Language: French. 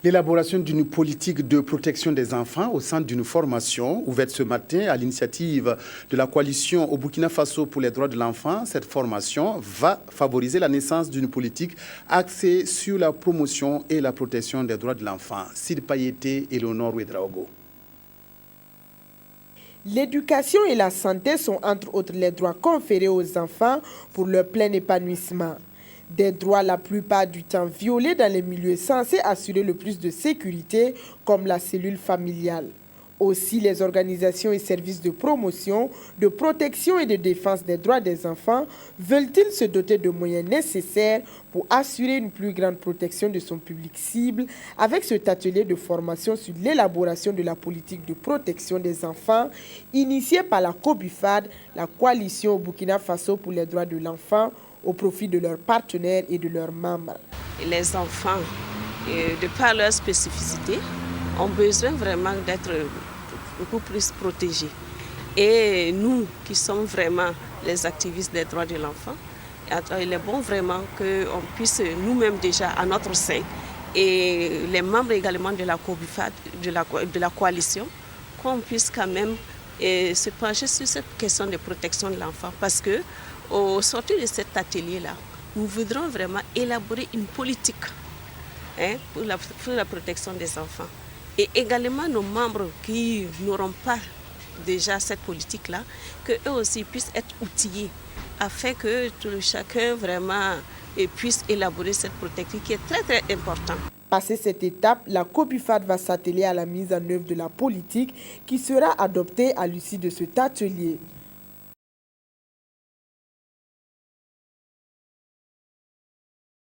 L'élaboration d'une politique de protection des enfants au sein d'une formation ouverte ce matin à l'initiative de la coalition au Burkina Faso pour les droits de l'enfant. Cette formation va favoriser la naissance d'une politique axée sur la promotion et la protection des droits de l'enfant. Sid Payete et Léonore Ouedraogo. L'éducation et la santé sont entre autres les droits conférés aux enfants pour leur plein épanouissement. Des droits la plupart du temps violés dans les milieux censés assurer le plus de sécurité, comme la cellule familiale. Aussi, les organisations et services de promotion, de protection et de défense des droits des enfants veulent-ils se doter de moyens nécessaires pour assurer une plus grande protection de son public cible avec cet atelier de formation sur l'élaboration de la politique de protection des enfants initié par la COBUFAD, la coalition au Burkina Faso pour les droits de l'enfant, au profit de leurs partenaires et de leurs membres. Les enfants, de par leur spécificité, ont besoin vraiment d'être beaucoup plus protégés. Et nous, qui sommes vraiment les activistes des droits de l'enfant, il est bon vraiment qu'on puisse nous-mêmes déjà à notre sein et les membres également de la COBUFAD, de la coalition, qu'on puisse quand même se pencher sur cette question de protection de l'enfant. Parce que au sortir de cet atelier-là, nous voudrons vraiment élaborer une politique pour la protection des enfants. Et également nos membres qui n'auront pas déjà cette politique-là, qu'eux aussi puissent être outillés afin que chacun vraiment puisse élaborer cette protection qui est très très importante. Passé cette étape, la COBUFAD va s'atteler à la mise en œuvre de la politique qui sera adoptée à l'issue de cet atelier.